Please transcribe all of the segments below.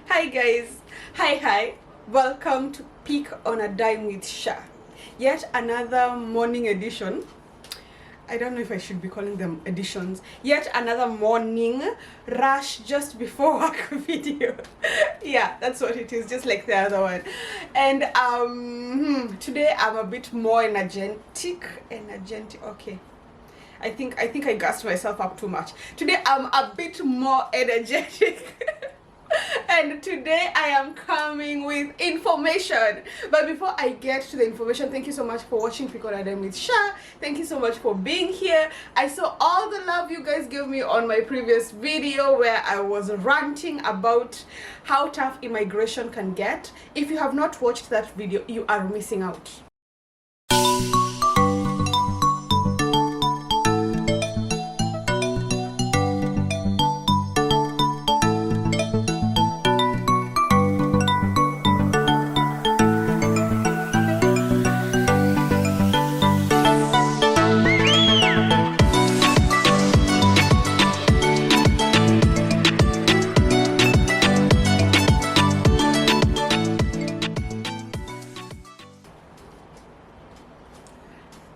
Hi guys, hi, welcome to Peak on a Dime with Sha. Yet another morning edition. I don't know if I should be calling them editions. Yet another morning rush just before work video. Yeah, that's what it is, just like the other one. And today I'm a bit more energetic. Okay. I think I gassed myself up too much. Today I'm a bit more energetic. And today I am coming with information. But before I get to the information, thank you so much for watching Pick on a Dime with Sha. Thank you so much for being here. I saw all the love you guys gave me on my previous video where I was ranting about how tough immigration can get. If you have not watched that video, you are missing out.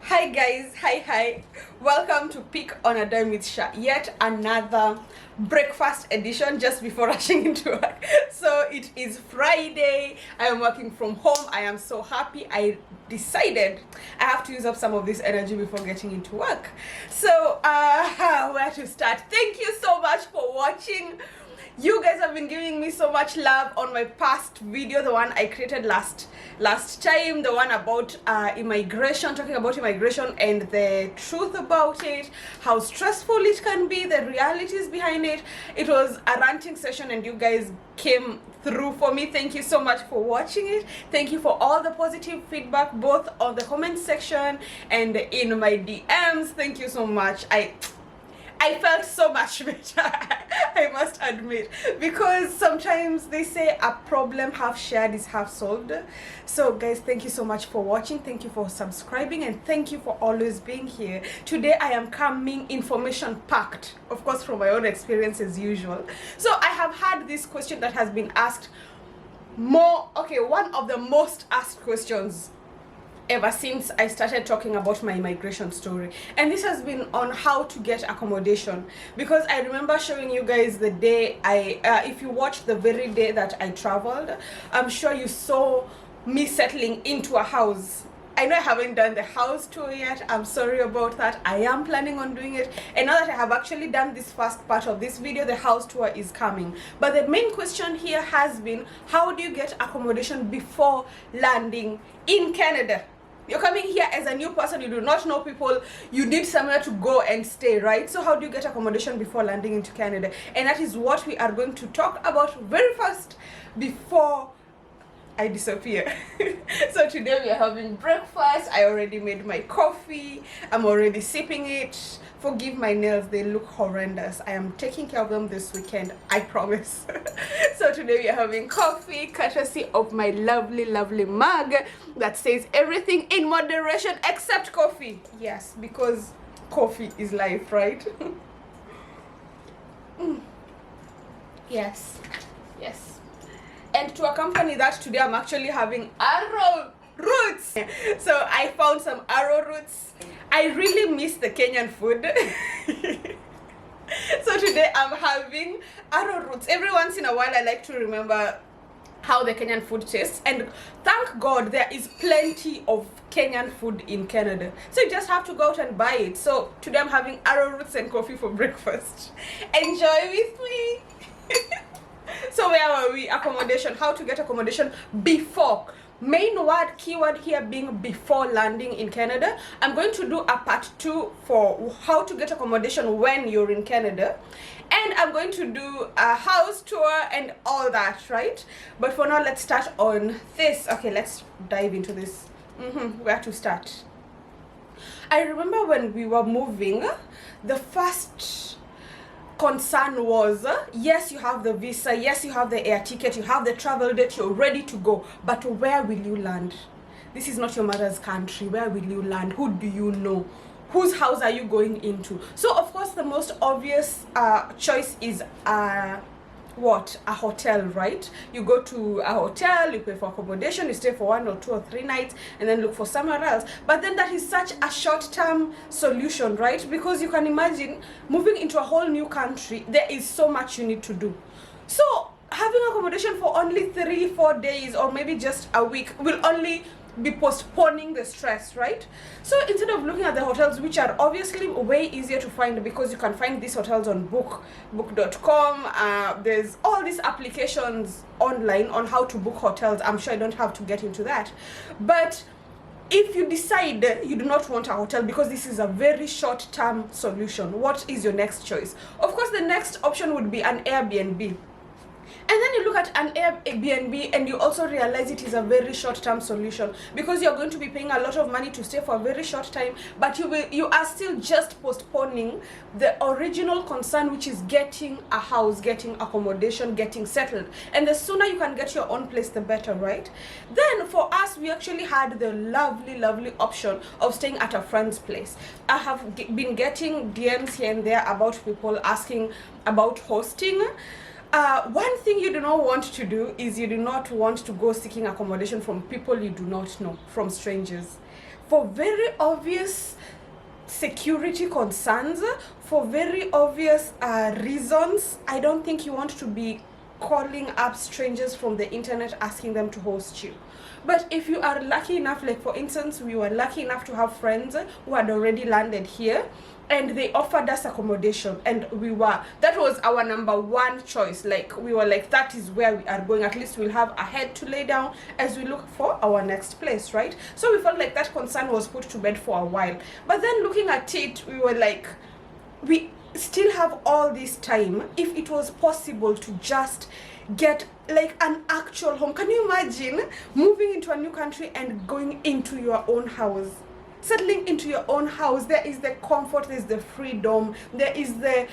Hi guys, hi, welcome to Pick on a Dime with Sha. Yet another breakfast edition just before rushing into work. So it is Friday, I am working from home. I am so happy. I decided I have to use up some of this energy before getting into work. So where to start? Thank you so much for watching. You guys have been giving me so much love on my past video, the one I created last time, the one about immigration, talking about immigration and the truth about it, how stressful it can be, the realities behind it. It was a ranting session and you guys came through for me. Thank you so much for watching it. Thank you for all the positive feedback, both on the comment section and in my DMs. Thank you so much. I felt so much better, I must admit, because sometimes they say a problem half shared is half solved. So guys, thank you so much for watching, thank you for subscribing, and thank you for always being here. Today I am coming information packed, of course from my own experience as usual. So I have had this question that has been asked one of the most asked questions ever since I started talking about my immigration story, and this has been on how to get accommodation, because I remember showing you guys the day if you watched the very day that I traveled, I'm sure you saw me settling into a house. I know I haven't done the house tour yet, I'm sorry about that. I am planning on doing it, and now that I have actually done this first part of this video, the house tour is coming. But the main question here has been, how do you get accommodation before landing in Canada? You're coming here as a new person, you do not know people, you need somewhere to go and stay, right? So how do you get accommodation before landing into Canada? And that is what we are going to talk about very fast before I disappear. So today we are having breakfast. I already made my coffee, I'm already sipping it. Forgive my nails, they look horrendous. I am taking care of them this weekend, I promise. So today we are having coffee, courtesy of my lovely mug that says everything in moderation except coffee. Yes, because coffee is life, right? Yes. And to accompany that, today I'm actually having arrow roots. So I found some arrow roots. I really miss the Kenyan food. So today I'm having arrow roots. Every once in a while I like to remember how the Kenyan food tastes, and thank God there is plenty of Kenyan food in Canada, so you just have to go out and buy it. So today I'm having arrow roots and coffee for breakfast. Enjoy with me. So where were we? Accommodation, how to get accommodation before. Main word, keyword here being before landing in Canada. I'm going to do a part 2 for how to get accommodation when you're in Canada, and I'm going to do a house tour and all that, right? But for now, let's start on this. Okay, let's dive into this. Where to start? I remember when we were moving, the first concern was, yes, you have the visa, yes, you have the air ticket, you have the travel date, you're ready to go, but where will you land? This is not your mother's country. Where will you land? Who do you know? Whose house are you going into? So of course the most obvious choice is a hotel, right? You go to a hotel, you pay for accommodation, you stay for 1 or 2 or 3 nights, and then look for somewhere else. But then that is such a short-term solution, right? Because you can imagine moving into a whole new country, there is so much you need to do. So having accommodation for only 3-4 days or maybe just a week will only be postponing the stress, right? So instead of looking at the hotels, which are obviously way easier to find because you can find these hotels on book.com, there's all these applications online on how to book hotels. I'm sure I don't have to get into that, but if you decide you do not want a hotel because this is a very short-term solution, what is your next choice? Of course, the next option would be an Airbnb. And then you look at an Airbnb and you also realize it is a very short-term solution because you're going to be paying a lot of money to stay for a very short time, but you are still just postponing the original concern, which is getting a house, getting accommodation, getting settled. And the sooner you can get your own place, the better, right? Then for us, we actually had the lovely option of staying at a friend's place. I have been getting DMs here and there about people asking about hosting. One thing you do not want to do is you do not want to go seeking accommodation from people you do not know, from strangers. For very obvious security concerns, for very obvious reasons, I don't think you want to be calling up strangers from the internet asking them to host you. But if you are lucky enough, like for instance, we were lucky enough to have friends who had already landed here and they offered us accommodation, and that was our number one choice. Like we were like, that is where we are going. At least we'll have a head to lay down as we look for our next place, right? So we felt like that concern was put to bed for a while. But then looking at it, we were like, we still have all this time. If it was possible to just get like an actual home. Can you imagine moving into a new country and going into your own house? Settling into your own house, there is the comfort, there's the freedom, there is the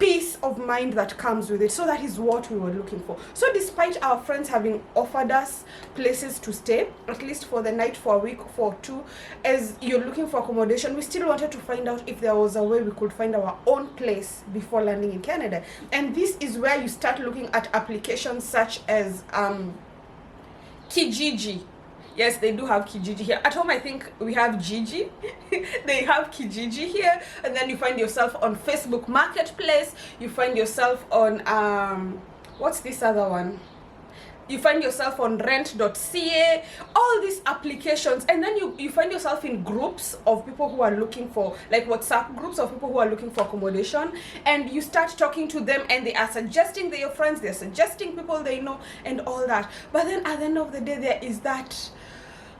peace of mind that comes with it. So that is what we were looking for. So despite our friends having offered us places to stay, at least for the night, for a week, for 2, as you're looking for accommodation, we still wanted to find out if there was a way we could find our own place before landing in Canada. And this is where you start looking at applications such as Kijiji. Yes, they do have Kijiji here. At home, I think we have Gigi. They have Kijiji here. And then you find yourself on Facebook Marketplace. You find yourself on, what's this other one? You find yourself on rent.ca, all these applications. And then you find yourself in groups of people who are looking for, like WhatsApp groups of people who are looking for accommodation. And you start talking to them and they are suggesting they're your friends, they're suggesting people they know and all that. But then at the end of the day, there is that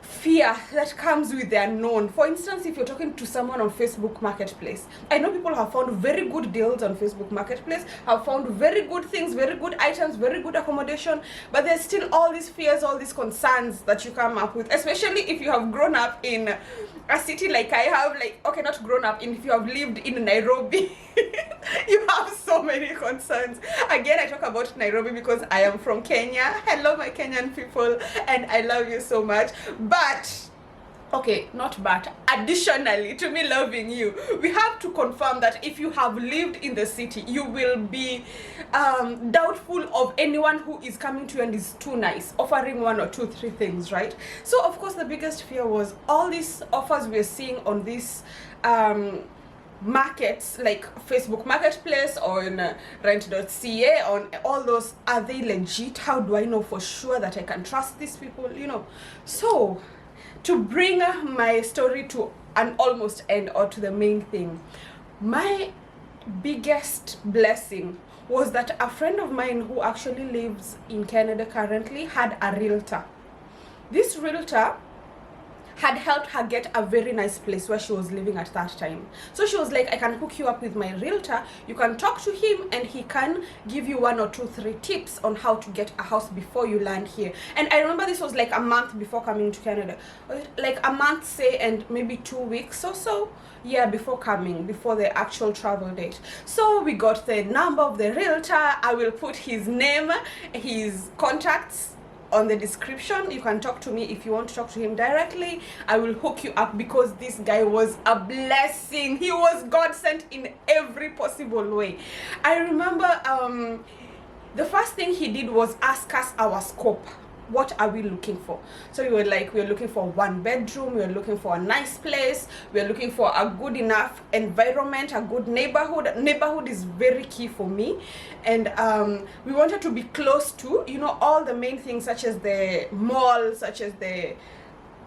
fear that comes with the unknown. For instance, if you're talking to someone on Facebook Marketplace, I know people have found very good deals on Facebook Marketplace, have found very good things, very good items, very good accommodation, but there's still all these fears, all these concerns that you come up with, especially if you have grown up in a city like I have, like, okay, not grown up in, if you have lived in Nairobi, you have so many concerns. Again, I talk about Nairobi because I am from Kenya. Hello, my Kenyan people, and I love you so much. But okay, not but, additionally to me loving you, we have to confirm that if you have lived in the city, you will be doubtful of anyone who is coming to you and is too nice, offering 1 or 2, 3 things, right? So of course the biggest fear was all these offers we're seeing on this markets like Facebook Marketplace or in rent.ca, on all those, are they legit? How do I know for sure that I can trust these people, you know? So to bring my story to an almost end, or to the main thing, my biggest blessing was that a friend of mine who actually lives in Canada currently had a realtor. This realtor had helped her get a very nice place where she was living at that time. So she was like, I can hook you up with my realtor, you can talk to him and he can give you 1 or 2, 3 tips on how to get a house before you land here. And I remember this was like a month before coming to Canada, like a month say, and maybe 2 weeks or so, yeah, before coming, before the actual travel date. So we got the number of the realtor. I will put his name, his contacts on the description. You can talk to me if you want to talk to him directly. I will hook you up because this guy was a blessing. He was God sent in every possible way. I remember the first thing he did was ask us our scope. What are we looking for? So we were looking for 1 bedroom, we were looking for a nice place, we were looking for a good enough environment, a good neighborhood. Neighborhood is very key for me. And we wanted to be close to, you know, all the main things, such as the mall, such as the,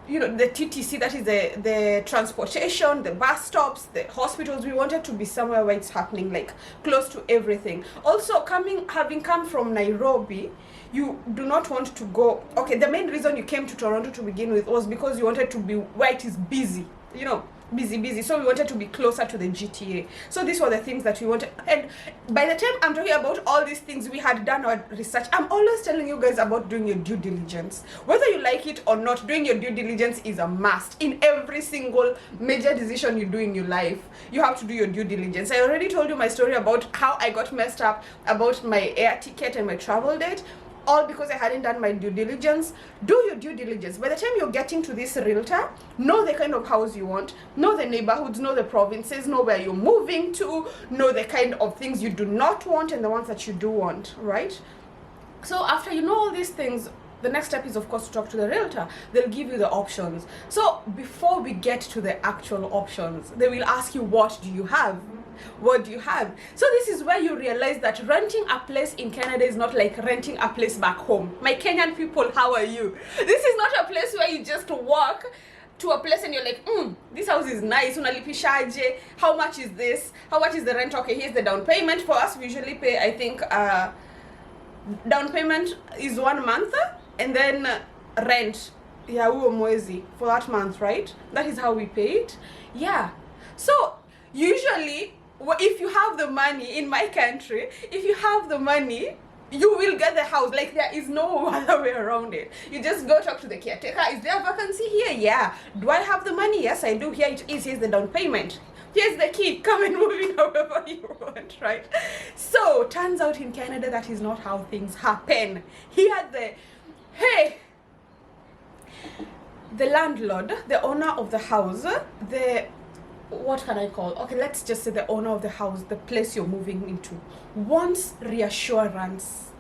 you know, the TTC, that is the transportation, the bus stops, the hospitals. We wanted to be somewhere where it's happening, like close to everything. Also, having come from Nairobi, you do not want to go, okay, the main reason you came to Toronto to begin with was because you wanted to be where it is busy, you know, busy. So we wanted to be closer to the GTA. So these were the things that we wanted. And by the time I'm talking about all these things, we had done our research. I'm always telling you guys about doing your due diligence. Whether you like it or not, doing your due diligence is a must. In every single major decision you do in your life, you have to do your due diligence. I already told you my story about how I got messed up about my air ticket and my travel date, all because I hadn't done my due diligence. Do your due diligence. By the time you're getting to this realtor, know the kind of house you want, know the neighborhoods, know the provinces, know where you're moving to, know the kind of things you do not want and the ones that you do want, right? So after you know all these things, the next step is, of course, to talk to the realtor. They'll give you the options. So before we get to the actual options, they will ask you, what do you have? What do you have? So this is where you realize that renting a place in Canada is not like renting a place back home. My Kenyan people, how are you? This is not a place where you just walk to a place and you're like, this house is nice, unalipishaje, how much is this? How much is the rent? Okay, here's the down payment. For us, we usually pay, I think, down payment is 1 month, and then rent, yeah, huo mwezi for that month, right? That is how we pay it. Yeah. So usually, if you have the money in my country, if you have the money, you will get the house. Like, there is no other way around it. You just go talk to the caretaker. Is there a vacancy here? Yeah. Do I have the money? Yes, I do. Here it is. Here's the down payment. Here's the key. Come and move in however you want, right? So turns out in Canada, that is not how things happen. Here the landlord, the owner of the house, what can I call? Okay, let's just say the owner of the house, the place you're moving into, wants reassurance.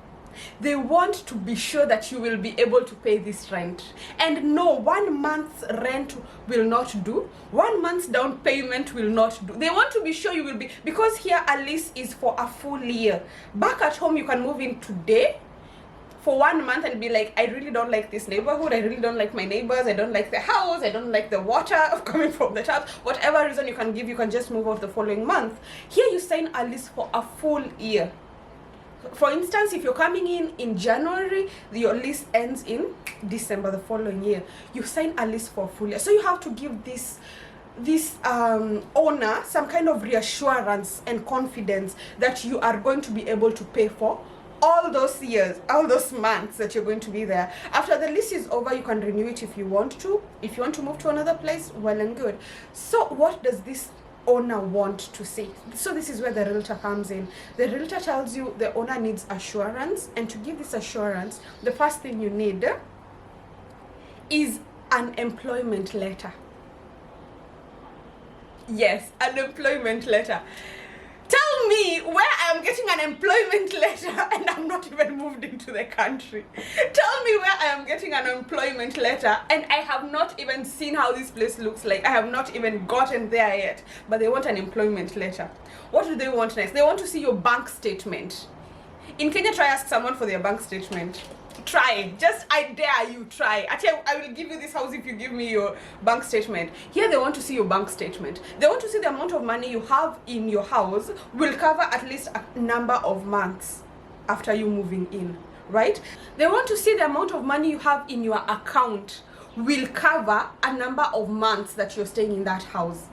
They want to be sure that you will be able to pay this rent. And no, 1 month's rent will not do. 1 month's down payment will not do. They want to be sure you will be, because here a lease is for a full year. Back at home, you can move in today for 1 month and be like, I really don't like this neighborhood, I really don't like my neighbors, I don't like the house, I don't like the water coming from the tap. Whatever reason you can give, you can just move out the following month. Here you sign a lease for a full year. For instance, if you're coming in January, your lease ends in December the following year. You sign a lease for a full year. So you have to give this owner some kind of reassurance and confidence that you are going to be able to pay for all those years, all those months that you're going to be there. After the lease is over, you can renew it if you want to. If you want to move to another place, well and good. So what does this owner want to see? So this is where the realtor comes in. The realtor tells you the owner needs assurance, and to give this assurance, the first thing you need is an employment letter. Yes, an employment letter. Tell me where I am getting an employment letter and I'm not even moved into the country. Tell me where I am getting an employment letter and I have not even seen how this place looks like. I have not even gotten there yet. But they want an employment letter. What do they want next? They want to see your bank statement. In Kenya, try ask someone for their bank statement. Try. Just, I dare you, try. I will give you this house if you give me your bank statement. Here they want to see your bank statement. They want to see the amount of money you have in your house will cover at least a number of months after you moving in, right? They want to see the amount of money you have in your account will cover a number of months that you're staying in that house.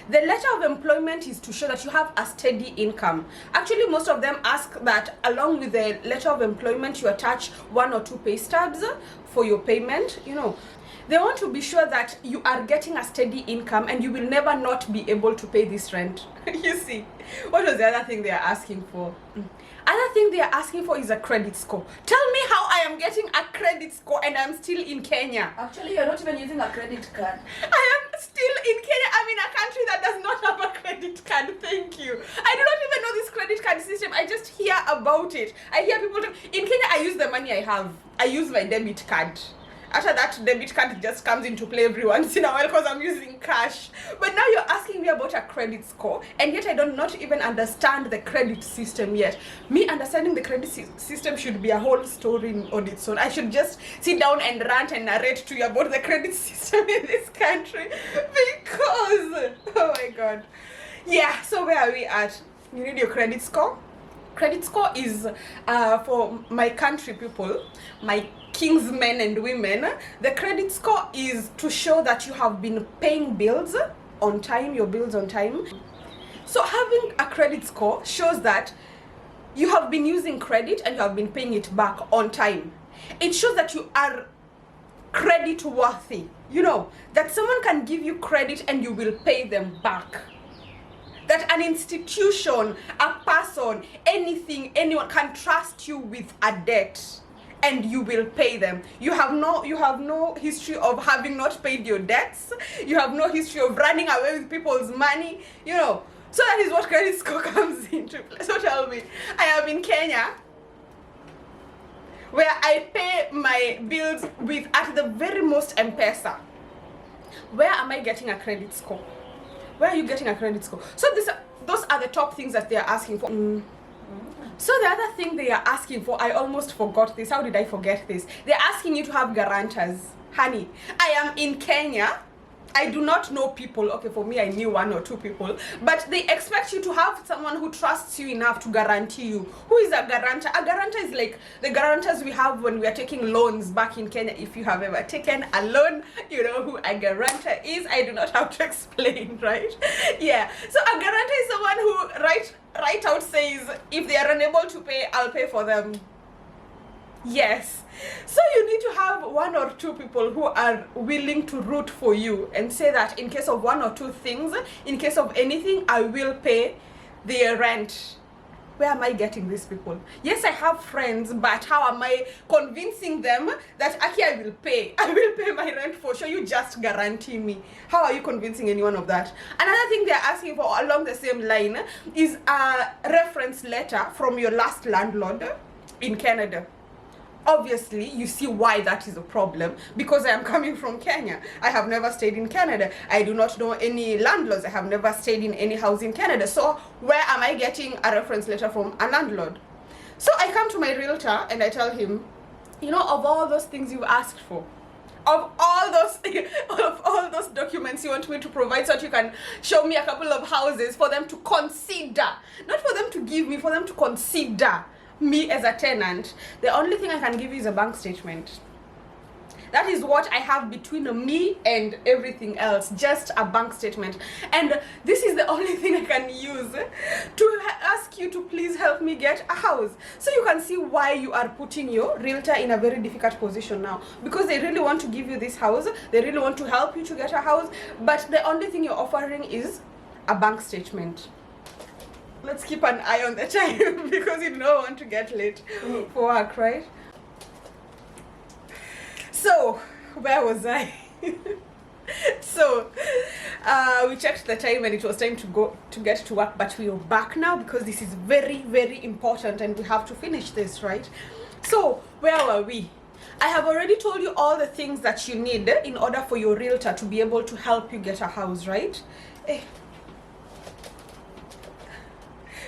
The letter of employment is to show that you have a steady income. Actually, most of them ask that along with the letter of employment, you attach 1 or 2 pay stubs for your payment. You know, they want to be sure that you are getting a steady income and you will never not be able to pay this rent. You see, what was the other thing they are asking for? Other thing they are asking for is a credit score. Tell me how I am getting a credit score and I'm still in Kenya. Actually, you're not even using a credit card. I am. Still in Kenya, I'm in a country that does not have a credit card. Thank you. I do not even know this credit card system. I just hear about it. I hear people talk. In Kenya, I use the money I have. I use my debit card. After that, debit card just comes into play every once in a while because I'm using cash. But now you're asking me about a credit score, and yet I do not even understand the credit system yet. Me understanding the credit system should be a whole story on its own. I should just sit down and rant and narrate to you about the credit system in this country because, oh my god. Yeah, so where are we at? You need your credit score. Credit score is for my country people, my kingsmen and women. The credit score is to show that you have been paying bills on time, your bills on time. So having a credit score shows that you have been using credit and you have been paying it back on time. It shows that you are credit worthy, you know, that someone can give you credit and you will pay them back. That an institution, a person, anything, anyone can trust you with a debt and you will pay them. You have no history of having not paid your debts. You have no history of running away with people's money, you know. So that is what credit score comes into play. So tell me, I am in Kenya where I pay my bills with at the very most M-Pesa. Where am I getting a credit score? Where are you getting a credit score? So those are the top things that they are asking for. So the other thing they are asking for, I almost forgot this. How did I forget this? They're asking you to have guarantors. Honey, I am in Kenya. I do not know people. Okay, for me, I knew one or two people. But they expect you to have someone who trusts you enough to guarantee you. Who is a guarantor? A guarantor is like the guarantors we have when we are taking loans back in Kenya. If you have ever taken a loan, you know who a guarantor is. I do not have to explain, right? Yeah. So a guarantor is someone who right out says, if they are unable to pay, I'll pay for them. Yes. So you need to have one or two people who are willing to root for you and say that in case of one or two things, in case of anything, I will pay their rent. Where am I getting these people? Yes, I have friends, but how am I convincing them that Aki, I will pay my rent for sure, you just guarantee me? How are you convincing anyone of that? Another thing they're asking for along the same line is a reference letter from your last landlord in Canada. Obviously, you see why that is a problem, because I am coming from Kenya. I have never stayed in Canada. I do not know any landlords. I have never stayed in any house in Canada. So where am I getting a reference letter from a landlord? So I come to my realtor and I tell him, you know, of all those things you've asked for, of all those documents you want me to provide so that you can show me a couple of houses for them to consider, not for them to give me, for them to consider me as a tenant, the only thing I can give you is a bank statement. That is what I have between me and everything else, just a bank statement. And this is the only thing I can use to ask you to please help me get a house. So you can see why you are putting your realtor in a very difficult position now, because they really want to give you this house, they really want to help you to get a house, but the only thing you're offering is a bank statement. Let's keep an eye on the time because you don't want to get late for work, right? So, where was I? So, we checked the time and it was time to get to work, but we are back now because this is very, very important and we have to finish this, right? So, where were we? I have already told you all the things that you need in order for your realtor to be able to help you get a house, right?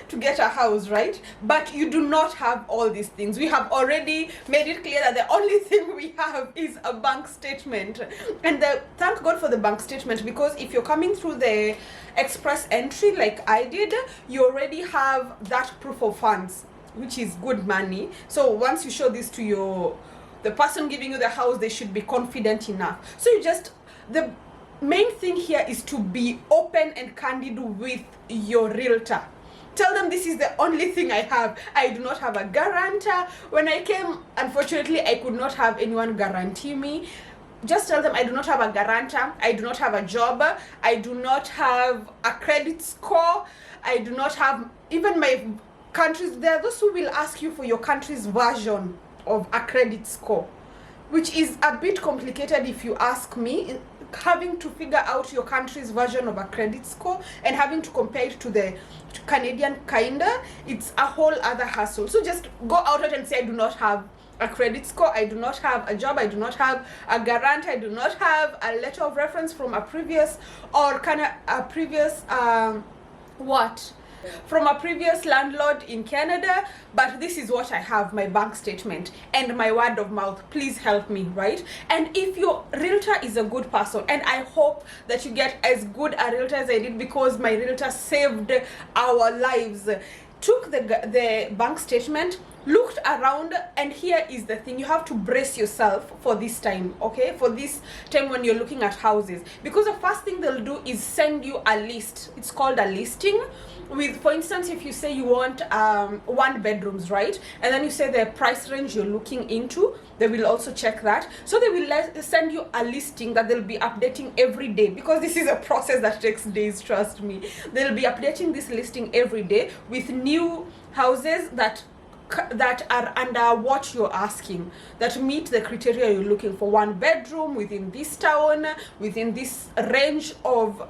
To get a house, right? But you do not have all these things. We have already made it clear that the only thing we have is a bank statement. And thank God for the bank statement, because if you're coming through the express entry like I did, you already have that proof of funds, which is good money. So once you show this to the person giving you the house, they should be confident enough. So the main thing here is to be open and candid with your realtor. Tell them this is the only thing I have. I do not have a guarantor. When I came, unfortunately, I could not have anyone guarantee me. Just tell them I do not have a guarantor. I do not have a job. I do not have a credit score. I do not have even my country's. There are those who will ask you for your country's version of a credit score, which is a bit complicated if you ask me. having to figure out your country's version of a credit score and having to compare it to the Canadian kinda, it's a whole other hassle. So just go out and say, I do not have a credit score, I do not have a job, I do not have a guarantee, I do not have a letter of reference from a previous, or kind of a previous from a previous landlord in Canada, but this is what I have, my bank statement and my word of mouth, please help me, right? And if your realtor is a good person, and I hope that you get as good a realtor as I did, because my realtor saved our lives, took the bank statement, looked around, and here is the thing, you have to brace yourself for this time, okay, for this time when you're looking at houses, because the first thing they'll do is send you a list. It's called a listing. With, for instance, if you say you want 1 bedrooms, right, and then you say the price range you're looking into, they will also check that. So they will send you a listing that they'll be updating every day, because this is a process that takes days, trust me. They'll be updating this listing every day with new houses that are under what you're asking, that meet the criteria you're looking for. 1 bedroom within this town, within this range of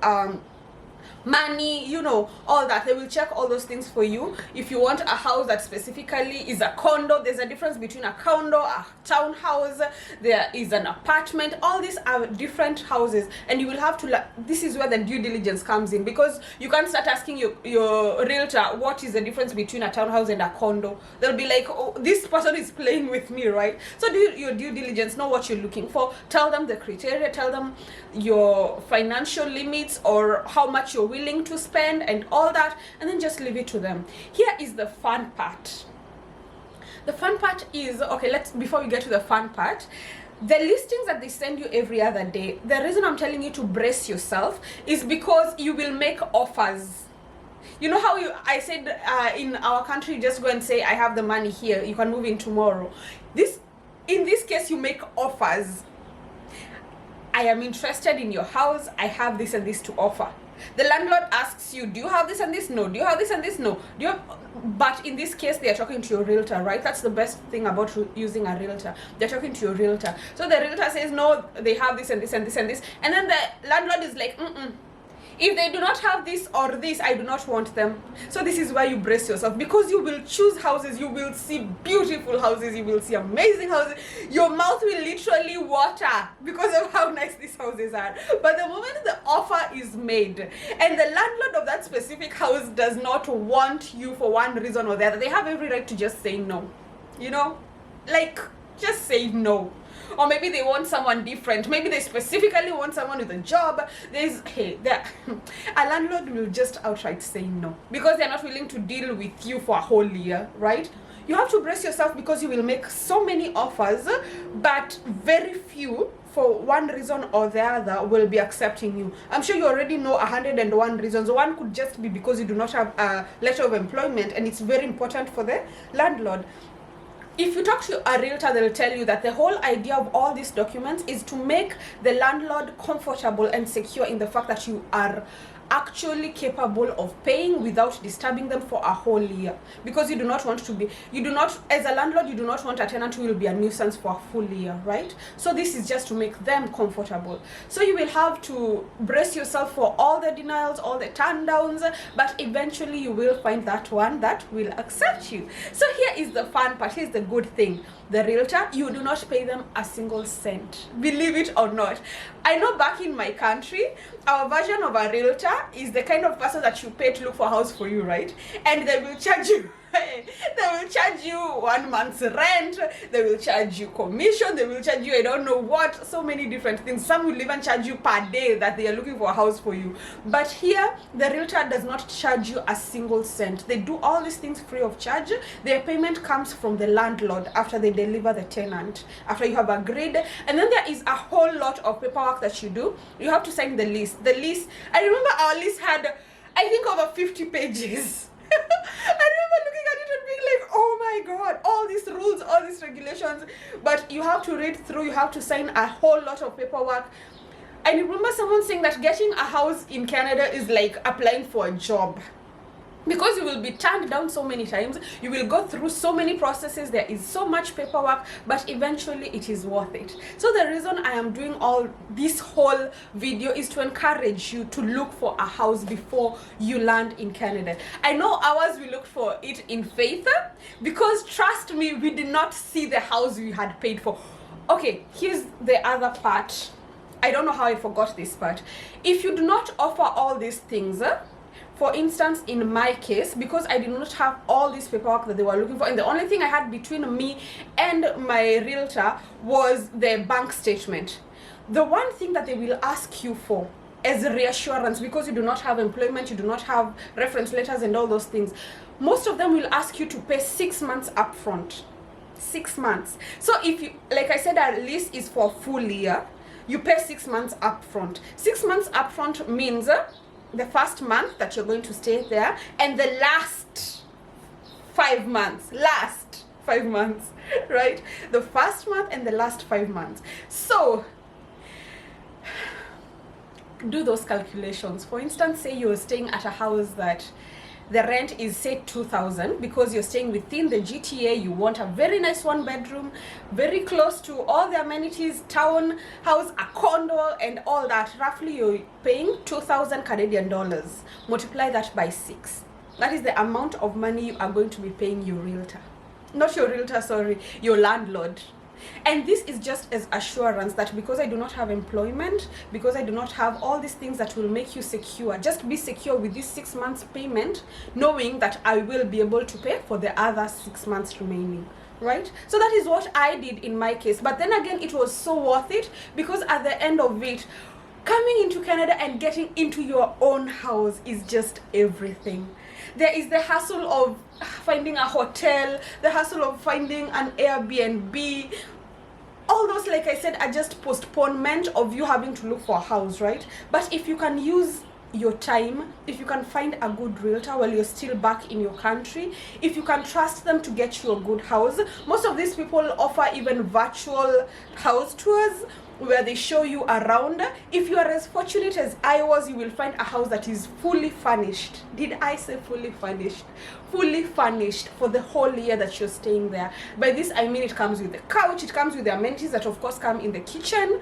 money, you know, all that. They will check all those things for you. If you want a house that specifically is a condo, there's a difference between a condo, a townhouse, there is an apartment. All these are different houses, and you will have to, this is where the due diligence comes in, because you can't start asking your realtor what is the difference between a townhouse and a condo. They'll be like, oh, this person is playing with me, right? So do your due diligence, know what you're looking for, tell them the criteria, tell them your financial limits or how much you're willing to spend and all that, and then just leave it to them. Here is the fun part. The fun part is, okay, before we get to the fun part, the listings that they send you every other day, the reason I'm telling you to brace yourself is because you will make offers. You know how I said in our country, you just go and say, I have the money here, you can move in tomorrow. In this case, you make offers. I am interested in your house, I have this and this to offer. The landlord asks you, do you have this and this? No. Do you have this and this? No. Do you have... But in this case, they are talking to your realtor, right? That's the best thing about using a realtor. They're talking to your realtor. So the realtor says, no, they have this and this and this and this. And then the landlord is like, if they do not have this or this, I do not want them. So this is why you brace yourself, because you will choose houses, you will see beautiful houses, you will see amazing houses. Your mouth will literally water because of how nice these houses are. But the moment the offer is made and the landlord of that specific house does not want you for one reason or the other, they have every right to just say no. You know, like, just say no. Or maybe they want someone different. Maybe they specifically want someone with a job. A landlord will just outright say no, because they're not willing to deal with you for a whole year, right? You have to brace yourself, because you will make so many offers, but very few, for one reason or the other, will be accepting you. I'm sure you already know 101 reasons. One could just be because you do not have a letter of employment, and it's very important for the landlord. If you talk to a realtor, they'll tell you that the whole idea of all these documents is to make the landlord comfortable and secure in the fact that you are actually capable of paying without disturbing them for a whole year, because you do not want to be, as a landlord, you do not want a tenant who will be a nuisance for a full year, right? So this is just to make them comfortable. So you will have to brace yourself for all the denials, all the turn downs, but eventually you will find that one that will accept you. So here is the fun part, here's the good thing. The realtor, you do not pay them a single cent, believe it or not. I know back in my country, our version of a realtor is the kind of person that you pay to look for a house for you, right? And they will charge you. They will charge you 1 month's rent, they will charge you commission, they will charge you I don't know what, so many different things. Some will even charge you per day that they are looking for a house for you. But here, the realtor does not charge you a single cent. They do all these things free of charge. Their payment comes from the landlord after they deliver the tenant, after you have agreed. And then there is a whole lot of paperwork that you do. You have to sign the lease. The lease, I remember our lease had, I think, over 50 pages. I remember looking at it and being like, oh my god, all these rules, all these regulations, but you have to read through, you have to sign a whole lot of paperwork. I remember someone saying that getting a house in Canada is like applying for a job. because you will be turned down so many times, you will go through so many processes, there is so much paperwork, but eventually it is worth it. So the reason I am doing all this whole video is to encourage you to look for a house before you land in Canada. I know ours, we looked for it in faith, because trust me, we did not see the house we had paid for. Okay, here's the other part. I don't know how I forgot this part. If you do not offer all these things, for instance, in my case, because I did not have all this paperwork that they were looking for, and the only thing I had between me and my realtor was the bank statement. The one thing that they will ask you for as reassurance, because you do not have employment, you do not have reference letters and all those things, most of them will ask you to pay 6 months upfront. 6 months. So if you, like I said, our lease is for a full year, you pay 6 months upfront. 6 months upfront means the first month that you're going to stay there, and the last 5 months, right? The first month and the last 5 months. So do those calculations. For instance, say you're staying at a house that the rent is, say, 2,000, because you're staying within the GTA. You want a very nice 1-bedroom, very close to all the amenities, town house, a condo and all that. Roughly you're paying 2,000 Canadian dollars. Multiply that by 6. That is the amount of money you are going to be paying your realtor. Not your realtor, sorry, your landlord. And this is just as assurance that because I do not have employment, because I do not have all these things that will make you secure, just be secure with this 6 months payment, knowing that I will be able to pay for the other 6 months remaining, right? So that is what I did in my case. But then again, it was so worth it, because at the end of it, coming into Canada and getting into your own house is just everything. There is the hassle of finding a hotel, the hassle of finding an Airbnb. All those, like I said, are just postponement of you having to look for a house, right? But if you can use your time, if you can find a good realtor while you're still back in your country, if you can trust them to get you a good house, most of these people offer even virtual house tours where they show you around. If you are as fortunate as I was, you will find a house that is fully furnished. Did I say fully furnished? Fully furnished for the whole year that you're staying there. By this I mean it comes with the couch, it comes with the amenities that of course come in the kitchen,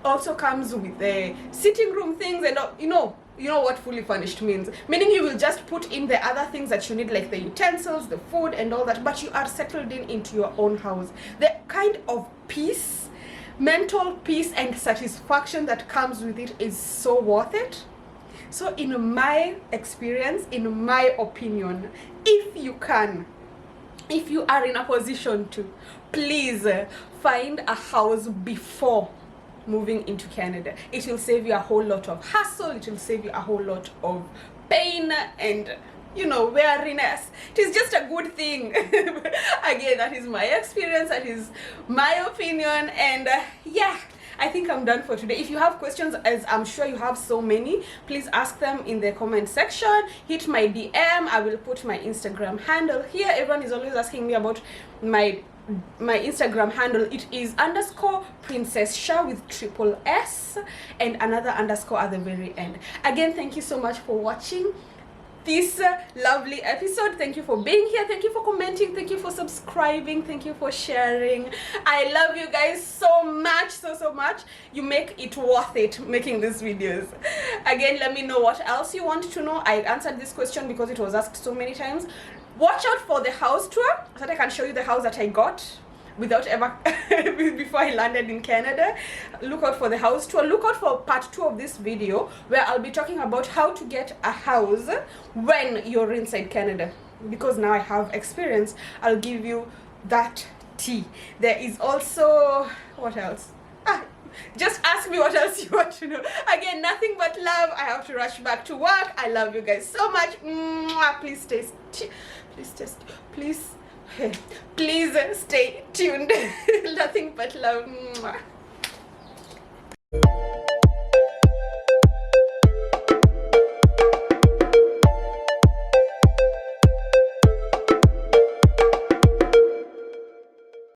also comes with the sitting room things, and you know what fully furnished means. Meaning you will just put in the other things that you need, like the utensils, the food and all that, but you are settled into your own house. The kind of peace, mental peace and satisfaction that comes with it is so worth it. So in my experience, in my opinion, if you are in a position to, please find a house before moving into Canada. It will save you a whole lot of hassle, it will save you a whole lot of pain and weariness. It is just a good thing. Again, that is my experience, that is my opinion, and yeah, I think I'm done for today. If you have questions, as I'm sure you have so many, please ask them in the comment section. Hit my DM. I will put my Instagram handle here. Everyone is always asking me about my Instagram handle. It is _Princess Sha with triple S and another underscore at the very end. Again, thank you so much for watching this lovely episode. Thank you for being here, thank you for commenting, thank you for subscribing, thank you for sharing. I love you guys so much, so much. You make it worth it making these videos. Again, let me know what else you want to know. I answered this question because it was asked so many times. Watch out for the house tour so that I can show you the house that I got without ever before I landed in Canada. Look out for the house tour. Look out for part 2 of this video where I'll be talking about how to get a house when you're inside Canada, because now I have experience. I'll give you that tea. There is also, what else? Just ask me what else you want to know. Again, nothing but love. I have to rush back to work. I love you guys so much. Please stay tuned. Nothing but love.